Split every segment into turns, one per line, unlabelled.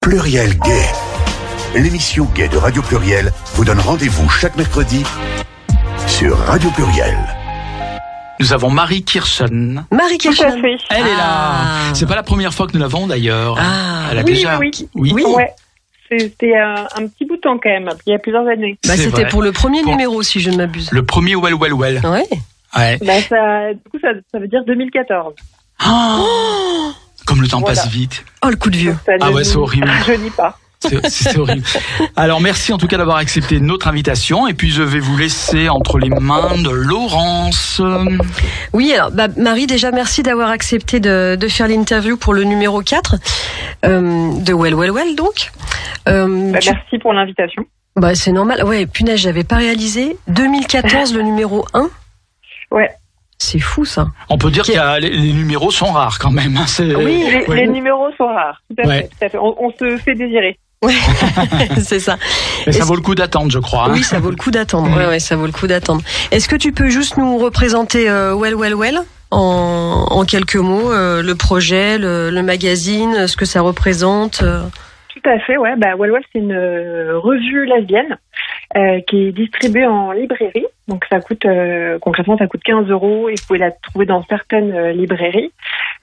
Pluriel Gay. L'émission Gay de Radio Pluriel vous donne rendez-vous chaque mercredi sur Radio Pluriel.
Nous avons Marie Kirchen.
Marie Kirchen.
Elle est là. C'est pas la première fois que nous l'avons d'ailleurs. Elle a déjà.
Oui. Ouais. C'était un petit bout de temps quand même, il y a plusieurs années.
C'était vrai. Pour le premier numéro, si je ne m'abuse.
Le premier Well.
Ouais.
Du coup, ça veut dire 2014.
Oh comme le temps passe vite.
Oh, le coup de vieux.
C'est horrible.
Je dis pas.
C'est horrible. Alors merci en tout cas d'avoir accepté notre invitation et puis je vais vous laisser entre les mains de Laurence.
Oui, alors Marie, déjà merci d'avoir accepté de faire l'interview pour le numéro 4 de Well donc.
Merci pour l'invitation.
C'est normal. Ouais, punaise, j'avais pas réalisé. 2014 le numéro 1.
Ouais.
C'est fou ça.
On peut dire que les numéros sont rares quand même.
Oui, les numéros sont rares. Tout à fait. On se fait désirer.
Ouais, c'est ça.
Mais ça vaut le coup d'attendre, je crois.
Oui, ça vaut le coup d'attendre. Ouais, ça vaut le coup d'attendre. Est-ce que tu peux juste nous représenter Well en quelques mots, le projet, le magazine, ce que ça représente?
Tout à fait, ouais. Well, c'est une revue lesbienne qui est distribuée en librairie. Donc ça coûte concrètement 15 € et vous pouvez la trouver dans certaines librairies.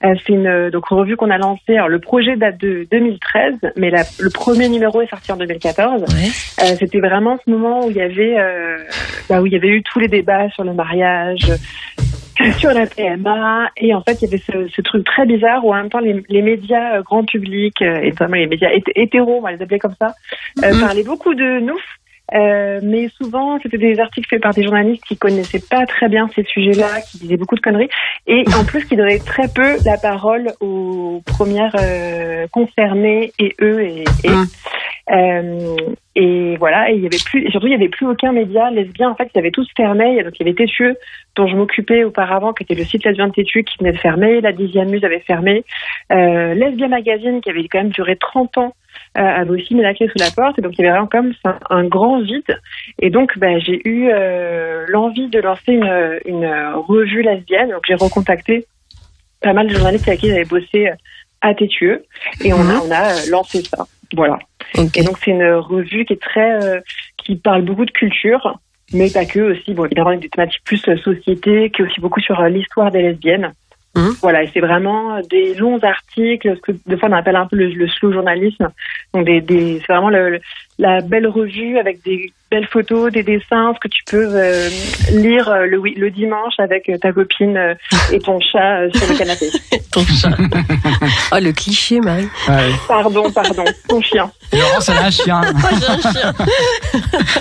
C'est une revue qu'on a lancée. Alors le projet date de 2013, mais le premier numéro est sorti en 2014. Ouais. C'était vraiment ce moment où il y avait eu tous les débats sur le mariage, sur la PMA, et en fait il y avait ce truc très bizarre où en même temps les médias grand public et notamment les médias hétéros, on va les appeler comme ça, parlaient beaucoup de nous. Mais souvent c'était des articles faits par des journalistes qui connaissaient pas très bien ces sujets-là, qui disaient beaucoup de conneries et en plus qui donnaient très peu la parole aux premières concernées et voilà, et il y avait plus aucun média lesbien. En fait, ils avaient tous fermé. Donc il y avait Tétieux, dont je m'occupais auparavant, qui était le site lesbien de Tétieux, qui venait de fermer. La 10e Muse avait fermé. Lesbien Magazine, qui avait quand même duré 30 ans, avait aussi mis la clé sous la porte. Et donc il y avait vraiment comme un grand vide. Et donc j'ai eu l'envie de lancer une revue lesbienne. Donc j'ai recontacté pas mal de journalistes avec qui j'avais bossé à Tétieux, et on a lancé ça. Voilà. Okay. Et donc c'est une revue qui est qui parle beaucoup de culture, mais pas que, aussi évidemment avec des thématiques plus société, qui est aussi beaucoup sur l'histoire des lesbiennes. Voilà, et c'est vraiment des longs articles, ce que des fois on appelle un peu le slow journalisme. Donc c'est vraiment la belle revue avec des belles photos, des dessins, ce que tu peux lire le dimanche avec ta copine et ton chat sur le canapé.
Ton chat. Oh, le cliché, Marie.
Ouais. Pardon, ton chien.
Et Laurence, elle a un chien.
J'ai un chien.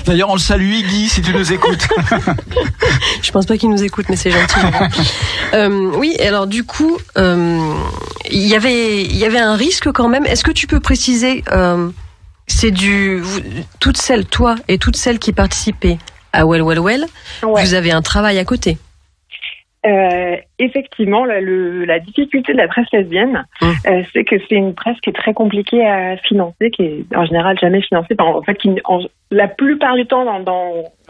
D'ailleurs, on le salue, Iggy, si tu nous écoutes.
Je pense pas qu'il nous écoute, mais c'est gentil. Oui, alors du coup, il y avait un risque quand même. Est-ce que tu peux préciser, c'est toutes celles qui participaient à Well, vous avez un travail à côté.
Effectivement, la difficulté de la presse lesbienne, c'est que c'est une presse qui est très compliquée à financer, qui est en général jamais financée. En fait, la plupart du temps, on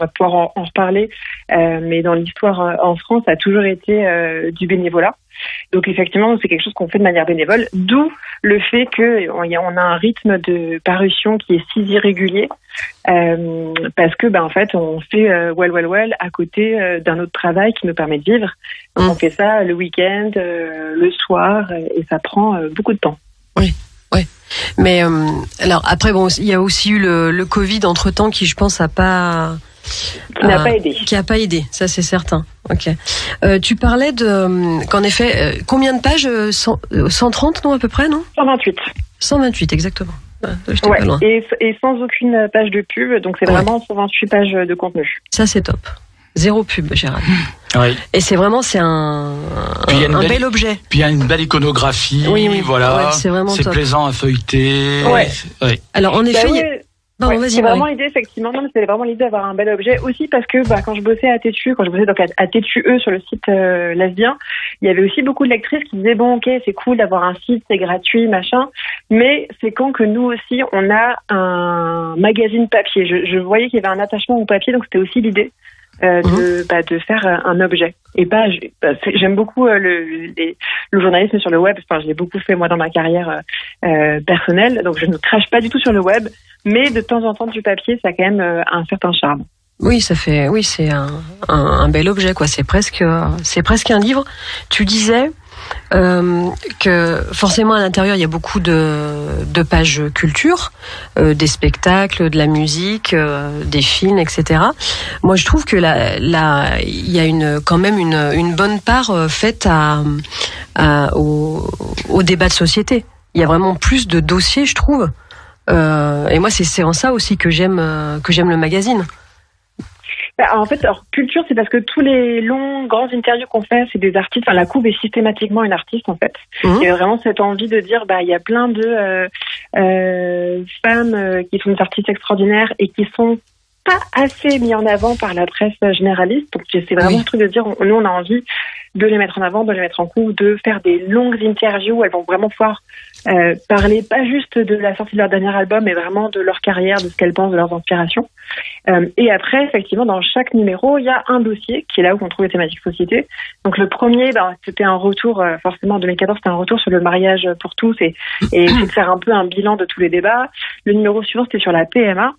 va pouvoir en reparler, mais dans l'histoire en France, ça a toujours été du bénévolat. Donc effectivement, c'est quelque chose qu'on fait de manière bénévole, d'où le fait qu'on a un rythme de parution qui est si irrégulier, parce que en fait on fait Well à côté d'un autre travail qui nous permet de vivre. Donc on fait ça le week-end, le soir, et ça prend beaucoup de temps.
Oui. Mais alors après il y a aussi eu le Covid entre-temps qui, je pense, n'a pas
aidé.
Qui n'a pas aidé, ça c'est certain. Ok. Tu parlais qu'en effet, combien de pages 130, non, à peu près, non
128.
128, exactement.
Ouais, et sans aucune page de pub, donc c'est vraiment 128 pages de contenu.
Ça c'est top. Zéro pub, Gérald.
Oui.
Et c'est un bel objet.
Puis il y a une belle iconographie. Oui. Voilà. Ouais, c'est plaisant à feuilleter.
Ouais.
Alors en effet.
C'est vraiment l'idée, effectivement. Non, mais c'est vraiment l'idée d'avoir un bel objet aussi, parce que quand je bossais à Tétieux, donc à Tétieux sur le site lesbien, il y avait aussi beaucoup de lectrices qui disaient ok, c'est cool d'avoir un site, c'est gratuit, machin, mais c'est quand que nous aussi on a un magazine papier. Je voyais qu'il y avait un attachement au papier, donc c'était aussi l'idée de faire un objet. Et j'aime beaucoup le journalisme sur le web. Enfin, je l'ai beaucoup fait moi dans ma carrière personnelle, donc je ne crache pas du tout sur le web, mais de temps en temps du papier, ça a quand même un certain charme.
Oui, c'est un bel objet, quoi. C'est presque un livre. Tu disais que forcément à l'intérieur il y a beaucoup de pages culture, des spectacles, de la musique, des films, etc. Moi je trouve que il y a quand même une bonne part faite au débat de société. Il y a vraiment plus de dossiers, je trouve. Et moi c'est en ça aussi que j'aime le magazine.
En fait, culture, c'est parce que tous les longs, grands interviews qu'on fait, c'est des artistes. Enfin, la couve est systématiquement une artiste, en fait. Il y a vraiment cette envie de dire, il y a plein de femmes qui sont des artistes extraordinaires et qui sont pas assez mis en avant par la presse généraliste. Donc, c'est vraiment le truc de dire, nous, on a envie de les mettre en avant, de les mettre en couve, de faire des longues interviews où elles vont vraiment pouvoir parler pas juste de la sortie de leur dernier album, mais vraiment de leur carrière, de ce qu'elles pensent, de leurs inspirations. Et après, effectivement, dans chaque numéro, il y a un dossier qui est là où on trouve les thématiques société. Donc le premier, c'était un retour, forcément en 2014, c'était un retour sur le mariage pour tous et de faire un peu un bilan de tous les débats. Le numéro suivant, c'était sur la PMA.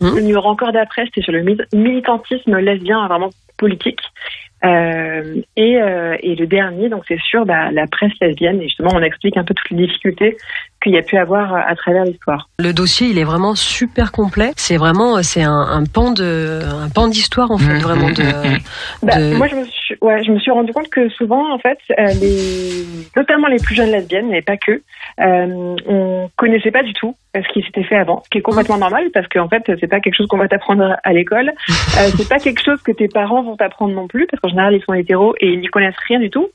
Le numéro encore d'après, c'était sur le militantisme lesbien, vraiment politique. Et le dernier, donc c'est sur la presse lesbienne, et justement on explique un peu toutes les difficultés qu'il y a pu avoir à travers l'histoire.
Le dossier, il est vraiment super complet. C'est un pan d'histoire en fait, vraiment
Moi je me suis rendu compte que souvent en fait notamment les plus jeunes lesbiennes, mais pas que, on connaissait pas du tout ce qui s'était fait avant, ce qui est complètement normal parce qu'en fait c'est pas quelque chose qu'on va t'apprendre à l'école, c'est pas quelque chose que tes parents vont t'apprendre non plus parce qu'en général ils sont hétéros et ils n'y connaissent rien du tout.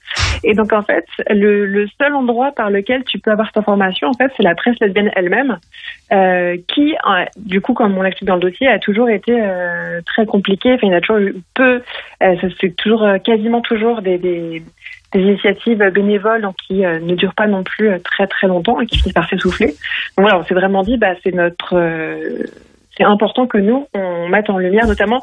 Et donc en fait le seul endroit par lequel tu peux avoir cette information en fait c'est la presse lesbienne elle-même, qui du coup comme on l'explique dans le dossier a toujours été très compliquée. Enfin il y en a toujours eu peu, c'est toujours quasiment toujours des initiatives bénévoles donc qui ne durent pas non plus très très longtemps et qui finissent par s'essouffler. Donc voilà, on s'est vraiment dit c'est important que nous on mette en lumière notamment.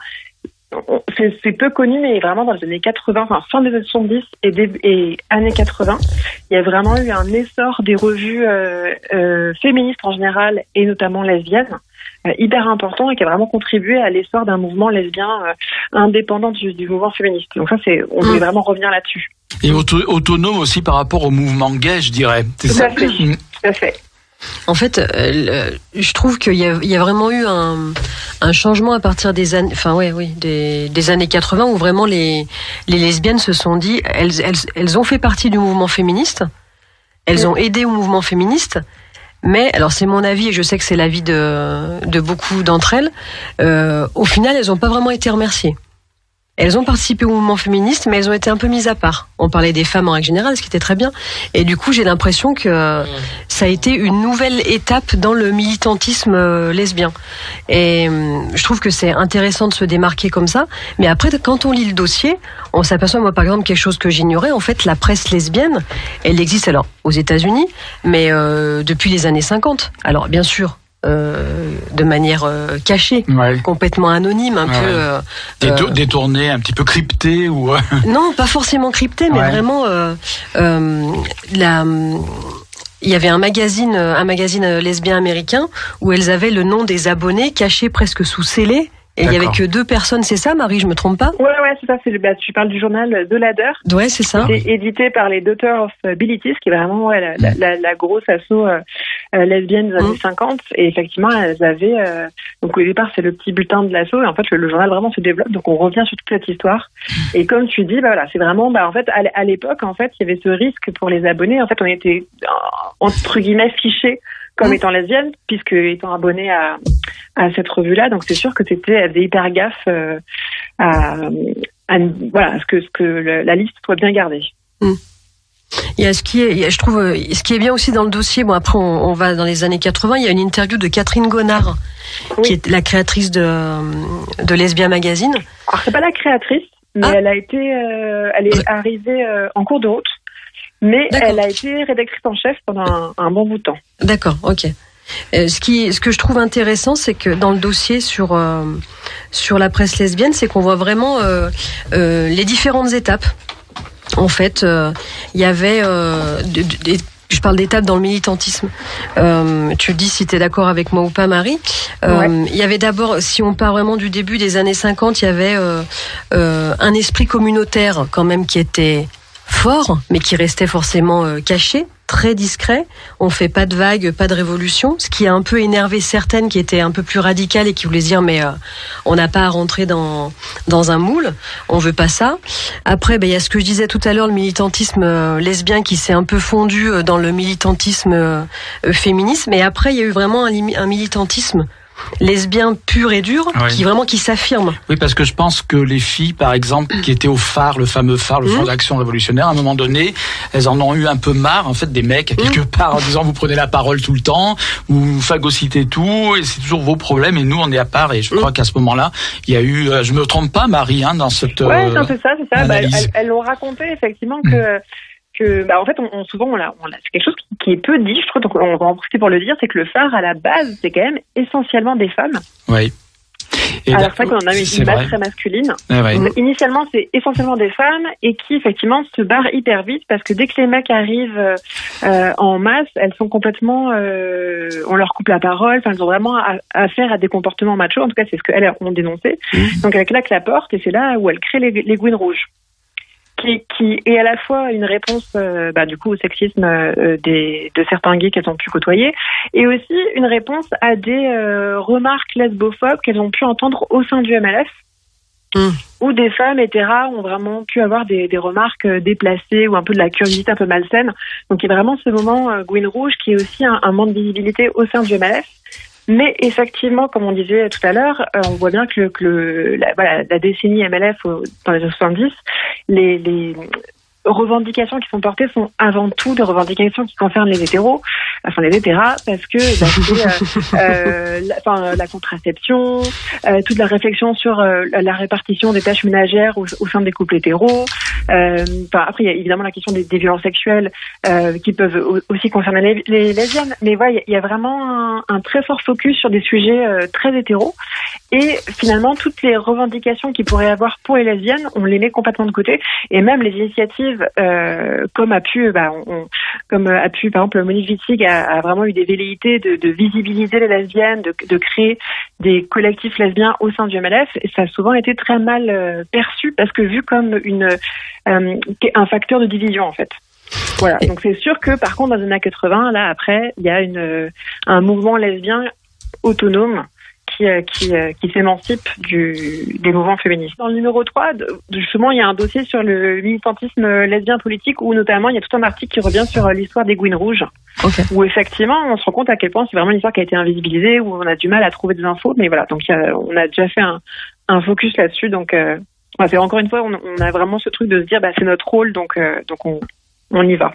C'est peu connu, mais vraiment dans les années 80, enfin fin des années 70 et années 80, il y a vraiment eu un essor des revues féministes en général et notamment lesbiennes, hyper important et qui a vraiment contribué à l'essor d'un mouvement lesbien indépendant du mouvement féministe. Donc ça, on voulait vraiment revenir là-dessus.
Et autonome aussi par rapport au mouvement gay, je dirais. C'est ça.
Tout à fait.
En fait, je trouve qu'il y a vraiment eu un changement à partir des années, des années 80 où vraiment les lesbiennes se sont dit, elles ont fait partie du mouvement féministe, elles ont aidé au mouvement féministe, mais alors c'est mon avis et je sais que c'est l'avis de beaucoup d'entre elles. Au final, elles n'ont pas vraiment été remerciées. Elles ont participé au mouvement féministe, mais elles ont été un peu mises à part. On parlait des femmes en règle générale, ce qui était très bien. Et du coup, j'ai l'impression que ça a été une nouvelle étape dans le militantisme lesbien. Et je trouve que c'est intéressant de se démarquer comme ça. Mais après, quand on lit le dossier, on s'aperçoit, moi par exemple, quelque chose que j'ignorais. En fait, la presse lesbienne, elle existe alors aux États-Unis, mais depuis les années 50. Alors, bien sûr, de manière cachée, complètement anonyme, un peu
détournée, un petit peu cryptée ou
non, pas forcément cryptée, mais vraiment il y avait un magazine lesbien américain où elles avaient le nom des abonnés caché presque sous scellé. Et il y avait que 2 personnes, c'est ça, Marie, je me trompe pas?
Ouais, c'est ça. Tu parles du journal The Ladder.
Ouais, c'est ça.
C'est édité par les Daughters of Bilitis, qui est vraiment la grosse asso lesbienne des années 50. Et effectivement, elles avaient. Donc au départ, c'est le petit bulletin de l'asso, et en fait, le journal vraiment se développe. Donc on revient sur toute cette histoire. Et comme tu dis, c'est vraiment. En fait, à l'époque, en fait, il y avait ce risque pour les abonnés. En fait, on était entre guillemets fichés comme étant lesbienne, puisque étant abonnée à cette revue-là, donc c'est sûr que elle faisait hyper gaffe à ce que la liste soit bien gardée.
Il y a ce qui est bien aussi dans le dossier. Bon, après on va dans les années 80. Il y a une interview de Catherine Gonard, qui est la créatrice de Lesbia Magazine.
Alors c'est pas la créatrice, mais elle est arrivée en cours de route. Mais elle a été rédactrice en chef pendant un bon bout de temps.
D'accord, ok. Ce que je trouve intéressant, c'est que dans le dossier sur la presse lesbienne, c'est qu'on voit vraiment les différentes étapes. En fait, il y avait je parle d'étapes dans le militantisme. Tu dis si tu es d'accord avec moi ou pas, Marie. Il y avait d'abord, si on part vraiment du début des années 50, il y avait un esprit communautaire quand même qui était fort, mais qui restait forcément caché, très discret. On fait pas de vagues, pas de révolution, ce qui a un peu énervé certaines qui étaient un peu plus radicales et qui voulaient dire mais on n'a pas à rentrer dans un moule, on veut pas ça. Après, il y a ce que je disais tout à l'heure, le militantisme lesbien qui s'est un peu fondu dans le militantisme féminisme. Et après, il y a eu vraiment un militantisme lesbien pur et dur, qui s'affirme.
Oui, parce que je pense que les filles, par exemple, qui étaient au phare, le fameux phare, le Front d'Action Révolutionnaire, à un moment donné, elles en ont eu un peu marre, en fait, des mecs, quelque part, en disant, vous prenez la parole tout le temps, vous phagocytez tout, et c'est toujours vos problèmes, et nous, on est à part, et je crois qu'à ce moment-là, il y a eu, je me trompe pas, Marie, dans cette
ouais, c'est ça. Elles l'ont raconté, effectivement, que en fait, souvent, c'est quelque chose qui est peu dit, je trouve, donc on va en profiter pour le dire, c'est que le phare, à la base, c'est quand même essentiellement des femmes.
Oui.
Alors c'est vrai qu'on a une base très masculine. Donc, initialement, c'est essentiellement des femmes et qui, effectivement, se barrent hyper vite parce que dès que les mecs arrivent en masse, elles sont complètement... on leur coupe la parole, elles ont vraiment affaire à des comportements machos. En tout cas, c'est ce qu'elles ont dénoncé. Donc, elles claquent la porte et c'est là où elles créent les Gouines Rouges. Qui est à la fois une réponse du coup au sexisme de certains gays qu'elles ont pu côtoyer et aussi une réponse à des remarques lesbophobes qu'elles ont pu entendre au sein du MLF où des femmes hétéras ont vraiment pu avoir des remarques déplacées ou un peu de la curiosité un peu malsaine. Donc il y a vraiment ce moment Gouine Rouge qui est aussi un manque de visibilité au sein du MLF. Mais effectivement, comme on disait tout à l'heure, on voit bien que la décennie MLF dans les années 70, les revendications qui sont portées sont avant tout des revendications qui concernent les hétéros, enfin les hétéras, parce que la contraception, toute la réflexion sur la répartition des tâches ménagères au sein des couples hétéros. Après, il y a évidemment la question des violences sexuelles qui peuvent aussi concerner les lesbiennes. Mais voilà, il y a vraiment un très fort focus sur des sujets très hétéros. Et finalement, toutes les revendications qu'il pourrait y avoir pour les lesbiennes, on les met complètement de côté. Et même les initiatives, comme a pu, par exemple, Monique Wittig a vraiment eu des velléités de visibiliser les lesbiennes, de créer des collectifs lesbiens au sein du MLF. Et ça a souvent été très mal perçu parce que vu comme un facteur de division, en fait. Voilà. Donc c'est sûr que, par contre, dans les années 80, là, après, il y a un mouvement lesbien autonome qui s'émancipe des mouvements féministes. Dans le numéro 3, justement, il y a un dossier sur le militantisme lesbien politique où notamment il y a tout un article qui revient sur l'histoire des Gouines Rouges. Où effectivement on se rend compte à quel point c'est vraiment une histoire qui a été invisibilisée, où on a du mal à trouver des infos, mais voilà, donc on a déjà fait un focus là-dessus, donc c'est encore une fois on a vraiment ce truc de se dire c'est notre rôle, donc on y va.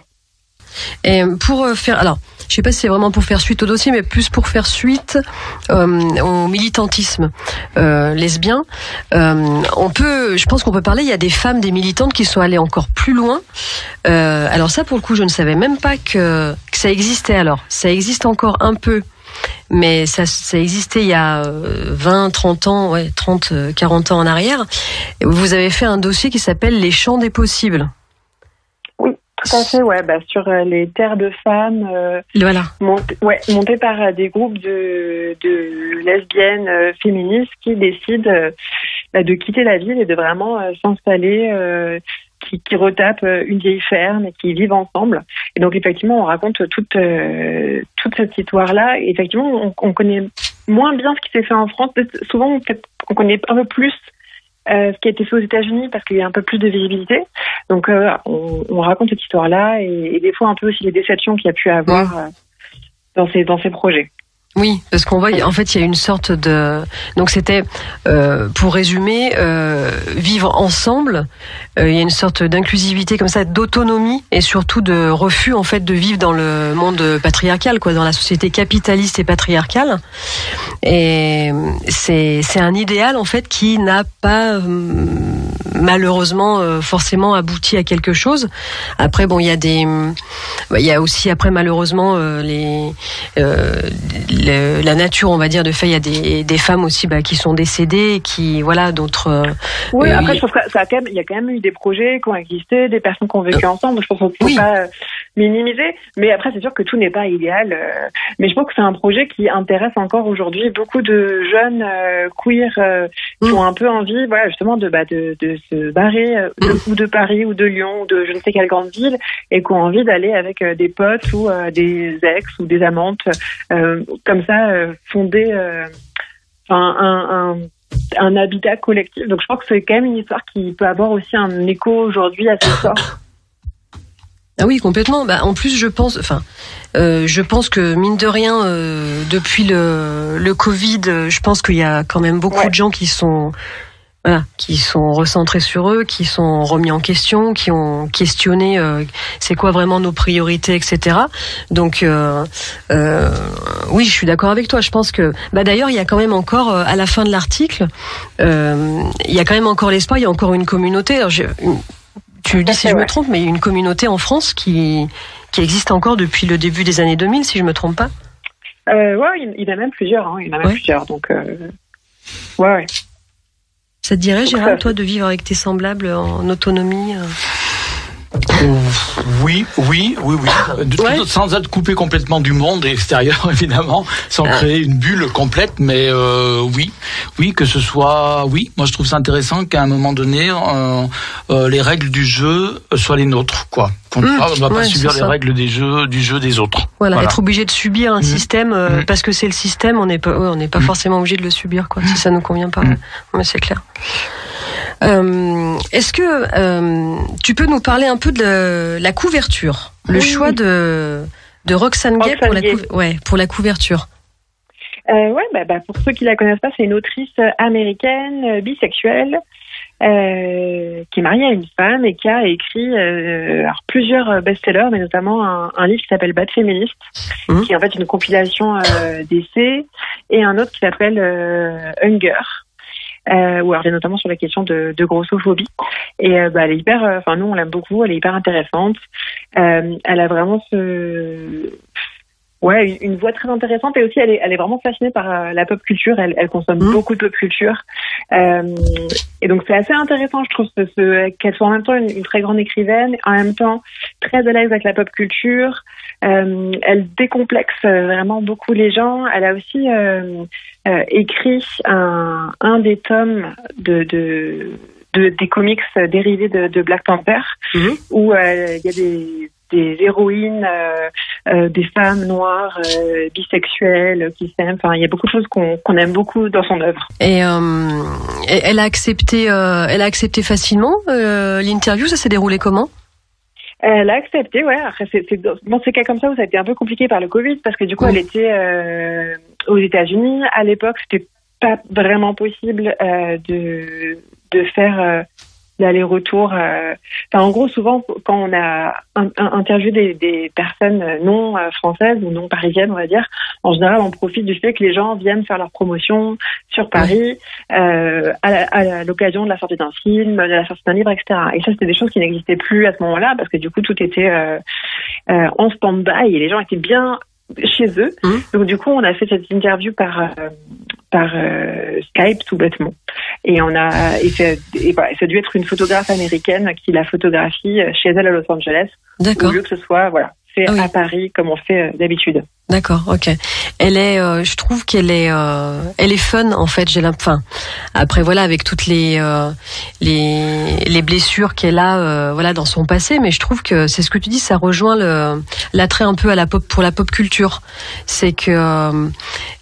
Et pour faire, alors, je sais pas si c'est vraiment pour faire suite au dossier, mais plus pour faire suite au militantisme lesbien, je pense qu'on peut parler. Il y a des femmes, des militantes qui sont allées encore plus loin. Alors ça, pour le coup, je ne savais même pas que ça existait. Alors, ça existe encore un peu, mais ça existait il y a 20, 30 ans, 30, 40 ans en arrière. Vous avez fait un dossier qui s'appelle Les Champs des possibles.
Tout à fait, sur les terres de femmes, montées par des groupes de lesbiennes féministes qui décident de quitter la ville et de vraiment s'installer, qui retapent une vieille ferme et qui vivent ensemble. Et donc effectivement, on raconte toute cette histoire-là. Et effectivement, on connaît moins bien ce qui s'est fait en France. Souvent, on connaît un peu plus ce qui a été fait aux États-Unis parce qu'il y a un peu plus de visibilité. Donc on raconte cette histoire-là et des fois un peu aussi les déceptions qu'il y a pu avoir dans ces projets.
Oui, parce qu'on voit, en fait, il y a une sorte de... Donc c'était, pour résumer, vivre ensemble, il y a une sorte d'inclusivité comme ça, d'autonomie et surtout de refus, en fait, de vivre dans le monde patriarcal, quoi, dans la société capitaliste et patriarcale. Et c'est un idéal, en fait, qui n'a pas... malheureusement forcément abouti à quelque chose. Après bon, il y a aussi après malheureusement la nature, on va dire, de fait, il y a des femmes aussi qui sont décédées et qui voilà d'autres.
Oui, après je pense que il y a quand même eu des projets qui ont existé, des personnes qui ont vécu ensemble. Donc je pense qu'on ne peut pas minimiser. Mais après c'est sûr que tout n'est pas idéal. Mais je pense que c'est un projet qui intéresse encore aujourd'hui beaucoup de jeunes queer qui ont un peu envie, voilà, justement de se barrer ou de Paris ou de Lyon ou de je ne sais quelle grande ville et qui ont envie d'aller avec des potes ou des ex ou des amantes comme ça fonder un habitat collectif. Donc je pense que c'est quand même une histoire qui peut avoir aussi un écho aujourd'hui assez fort.
Ah oui, complètement. En plus, je pense que mine de rien, depuis le Covid, je pense qu'il y a quand même beaucoup de gens qui sont recentrés sur eux, qui sont remis en question, qui ont questionné c'est quoi vraiment nos priorités, etc. Donc oui, je suis d'accord avec toi. Je pense que d'ailleurs il y a quand même encore à la fin de l'article, il y a quand même encore l'espoir. Il y a encore une communauté. Alors, tu me dis si je me trompe, mais il y a une communauté en France qui existe encore depuis le début des années 2000, si je me trompe pas.
Ouais, il y en a même plusieurs. Hein, il y en a même plusieurs. Donc ouais.
Ça te dirait, Gérald, toi, de vivre avec tes semblables en autonomie
Oui. Sans être coupé complètement du monde extérieur, évidemment, sans créer une bulle complète, mais oui, que ce soit... Oui, moi je trouve ça intéressant qu'à un moment donné, les règles du jeu soient les nôtres, quoi. On ne va pas subir les règles du jeu des autres.
Voilà, être obligé de subir un système, parce que c'est le système, on n'est pas forcément obligé de le subir, quoi, si ça nous convient pas. Mais c'est clair. Est-ce que tu peux nous parler un peu de la couverture, le choix de Roxane Gay pour la couverture?
Pour ceux qui la connaissent pas, c'est une autrice américaine bisexuelle qui est mariée à une femme et qui a écrit plusieurs best-sellers, mais notamment un livre qui s'appelle Bad Féministe, qui est en fait une compilation d'essais, et un autre qui s'appelle Hunger. Où elle est notamment sur la question de grossophobie. Et elle est hyper, nous on l'aime beaucoup, elle est hyper intéressante. Elle a vraiment une voix très intéressante, et aussi elle est vraiment fascinée par la pop culture. Elle consomme beaucoup de pop culture. Et donc c'est assez intéressant, je trouve, qu'elle soit en même temps une très grande écrivaine, en même temps très à l'aise avec la pop culture. Elle décomplexe vraiment beaucoup les gens. Elle a aussi écrit un des tomes des comics dérivés de Black Panther, où il y a des héroïnes, des femmes noires, bisexuelles, qui s'aiment. Enfin, il y a beaucoup de choses qu'on aime beaucoup dans son œuvre.
Et elle a accepté facilement l'interview. Ça s'est déroulé comment?
Elle a accepté, ouais. Après, dans ces cas comme ça où ça a été un peu compliqué par le Covid, parce que du coup, elle était aux États-Unis. À l'époque, c'était pas vraiment possible de faire l'aller-retour. En gros, souvent, quand on a interviewé des personnes non françaises ou non parisiennes, on va dire, en général, on profite du fait que les gens viennent faire leur promotion sur Paris à l'occasion de la sortie d'un film, de la sortie d'un livre, etc. Et ça, c'était des choses qui n'existaient plus à ce moment-là, parce que du coup, tout était en stand-by et les gens étaient bien chez eux. Donc du coup, on a fait cette interview par Skype tout bêtement, et ça a dû être une photographe américaine qui la photographie chez elle à Los Angeles.
D'accord.
Au lieu que ce soit fait à Paris comme on fait d'habitude.
D'accord, ok. Elle est, je trouve qu'elle est fun en fait. Après voilà, avec toutes les blessures qu'elle a dans son passé, mais je trouve que c'est ce que tu dis, ça rejoint l'attrait un peu pour la pop culture. C'est que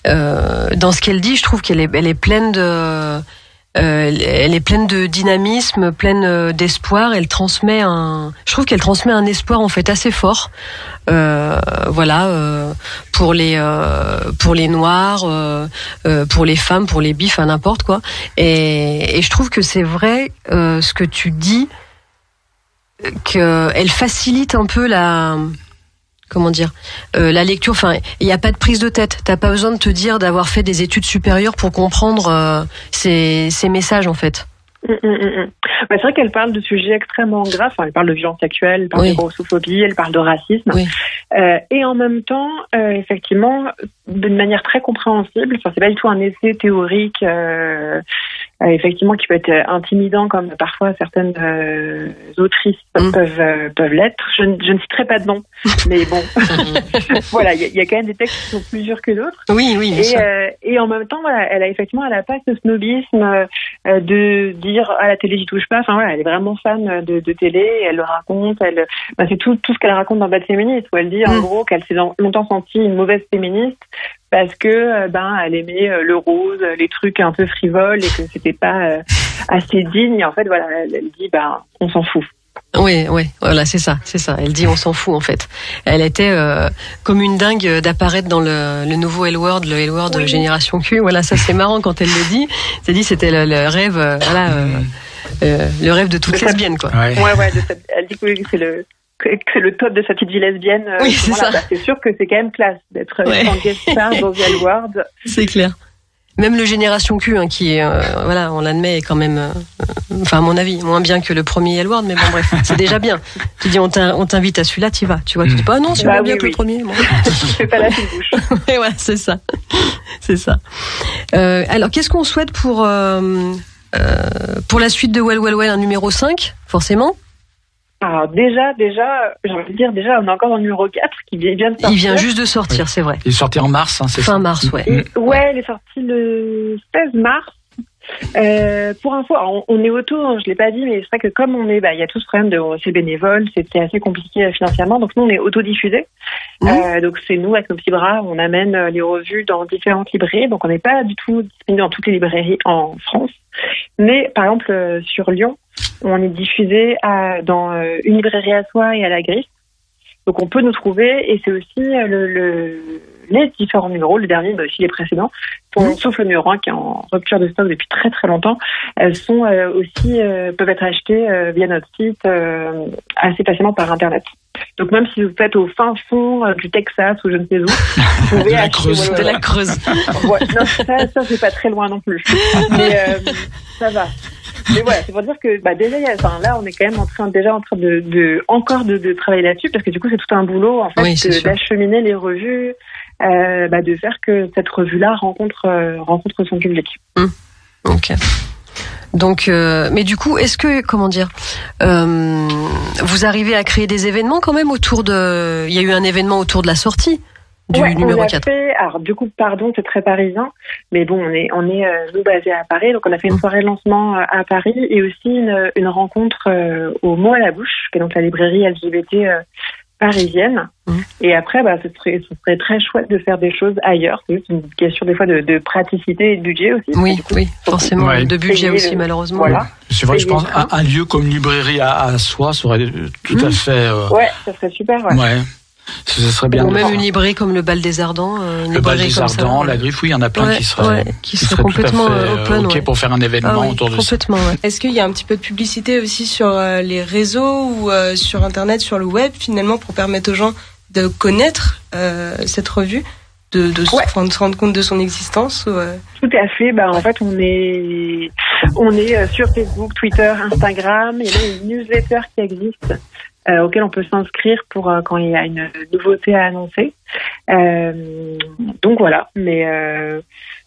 dans ce qu'elle dit, je trouve qu'elle est pleine de elle est pleine de dynamisme, pleine d'espoir. Je trouve qu'elle transmet un espoir en fait assez fort. Pour les noirs, pour les femmes, pour les bifs, n'importe quoi. Et je trouve que c'est vrai ce que tu dis, qu'elle facilite un peu la lecture. Enfin, il n'y a pas de prise de tête. T'as pas besoin de te dire d'avoir fait des études supérieures pour comprendre ces messages en fait.
Bah, c'est vrai qu'elle parle de sujets extrêmement graves. Enfin, elle parle de violence sexuelle, elle parle de grossophobie, elle parle de racisme.
Oui.
Et en même temps, effectivement, d'une manière très compréhensible. Enfin, c'est pas du tout un essai théorique, effectivement, qui peut être intimidant, comme parfois certaines autrices peuvent l'être. Je ne citerai pas de nom, mais bon, voilà, il y a quand même des textes qui sont plus durs que d'autres.
Oui.
Et en même temps, voilà, elle a pas ce snobisme de dire à la télé j'y touche pas. Enfin voilà, elle est vraiment fan de télé. Elle le raconte. C'est tout ce qu'elle raconte dans Bad Féministe, où elle dit en gros qu'elle s'est longtemps sentie une mauvaise féministe parce que elle aimait le rose, les trucs un peu frivoles, et que c'était pas assez digne. Et en fait, voilà, elle dit on s'en fout.
Oui, voilà, c'est ça. Elle dit on s'en fout en fait. Elle était comme une dingue d'apparaître dans le nouveau L-Word, le L-Word Génération Q. Voilà, ça c'est marrant quand elle le dit. C'est dit c'était le rêve, le rêve de toute lesbienne quoi.
Ouais, elle dit que c'est le top de sa petite vie lesbienne.
Oui, c'est ça.
C'est sûr que c'est quand même classe d'être en guest star dans The L-Word.
C'est clair. Même le Génération Q, qui est, on l'admet, est quand même, à mon avis, moins bien que le premier L-Word, mais bon, bref, c'est déjà bien. Tu dis, on t'invite à celui-là, t'y vas. Tu vois, tu dis pas, non, c'est moins bien que le premier. Bon.
C'est pas la fine bouche.
Et ouais, c'est ça. Alors, qu'est-ce qu'on souhaite pour la suite de Well, un numéro 5, forcément?
Alors déjà, j'ai envie de dire, on est encore dans le numéro 4 qui vient de sortir.
Il vient juste de sortir, c'est vrai.
Il est sorti en mars, c'est
fin
ça.
Mars, ouais.
Ouais, il est sorti le 16 mars. Pour info, on est auto, je l'ai pas dit, mais c'est vrai que comme on est, il y a tout ce problème de c'est bénévole, c'était assez compliqué financièrement, donc nous on est autodiffusé. Donc c'est nous avec nos petits bras, on amène les revues dans différentes librairies, donc on n'est pas du tout disponible dans toutes les librairies en France, mais par exemple sur Lyon, on est diffusé dans une librairie à soi et à la Griffe. Donc on peut nous trouver, et c'est aussi les différents numéros, le dernier, mais aussi les précédents, sauf le numéro 1 qui est en rupture de stock depuis très très longtemps, sont aussi peuvent être achetés via notre site assez facilement par internet. Donc même si vous êtes au fin fond du Texas ou je ne sais où, vous pouvez acheter
de la Creuse.
Ouais, non, ça c'est pas très loin non plus. Mais ça va. Mais voilà, c'est pour dire que déjà, là, on est quand même en train de travailler là-dessus, parce que du coup, c'est tout un boulot en fait d'acheminer les revues, de faire que cette revue-là rencontre son public.
Ok. Donc, mais du coup, est-ce que, vous arrivez à créer des événements quand même autour de... Il y a eu un événement autour de la sortie du numéro 4.
Alors, du coup, pardon, c'est très parisien, mais bon, on est nous basés à Paris, donc on a fait une soirée de lancement à Paris, et aussi une rencontre au Mot à la Bouche, qui est donc la librairie LGBT parisienne. Et après, ce serait très chouette de faire des choses ailleurs. C'est juste une question des fois de praticité et de budget aussi.
Oui, forcément, de budget aussi, malheureusement.
Voilà.
C'est vrai que je pense un lieu comme une librairie à soi serait tout à fait...
Ouais, ça serait super,
ouais. Ça serait bien.
Ou même une librairie comme le Bal des Ardents.
Le Bal des Ardents, la Griffe, oui, il y en a plein qui seraient
complètement
open, ok pour faire un événement autour de ça.
Est-ce qu'il y a un petit peu de publicité aussi sur les réseaux ou sur Internet, sur le web, finalement, pour permettre aux gens de connaître cette revue, de se rendre compte de son existence
Tout à fait. En fait, on est sur Facebook, Twitter, Instagram. Il y a même une newsletter qui existe. Auquel on peut s'inscrire pour quand il y a une nouveauté à annoncer. Donc voilà, mais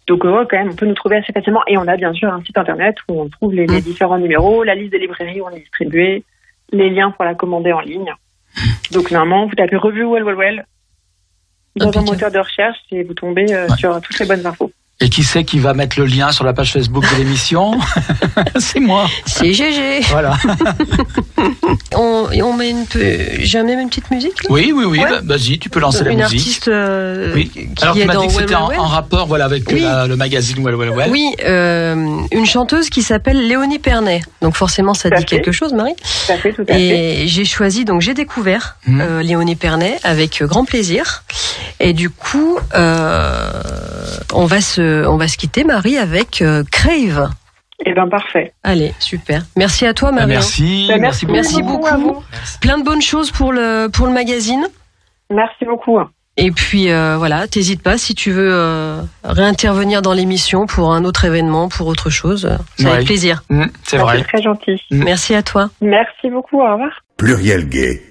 quand même on peut nous trouver assez facilement, et on a bien sûr un site internet où on trouve les différents numéros, la liste des librairies où on est distribué, les liens pour la commander en ligne. Donc normalement vous tapez revue Well dans un moteur de recherche et vous tombez sur toutes les bonnes infos.
Et qui c'est qui va mettre le lien sur la page Facebook de l'émission? C'est moi.
C'est GG.
Voilà.
On met j'ai même une petite musique là.
Oui.
Ouais.
Vas-y, tu peux lancer la
une
musique.
Artiste
Oui.
qui
Alors tu
est
m'as
dans
dit que c'était
Well, Well,
en rapport, voilà, avec
Oui.
le magazine Well, Well, Well.
Oui, une chanteuse qui s'appelle Léonie Pernet. Donc forcément, ça
Tout à
dit
fait.
quelque chose, Marie.
Tout à fait, tout à fait.
Et j'ai découvert Léonie Pernet avec grand plaisir. Et du coup, on va se quitter, Marie, avec Crave.
Eh ben parfait.
Allez, super. Merci à toi, Marie.
Merci.
Merci beaucoup.
à vous.
Plein de bonnes choses pour le magazine.
Merci beaucoup.
Et puis voilà, t'hésites pas si tu veux réintervenir dans l'émission pour un autre événement, pour autre chose. C'est avec plaisir.
C'est vrai.
C'est très gentil.
Merci à toi.
Merci beaucoup. Au revoir.
Pluriel Gay.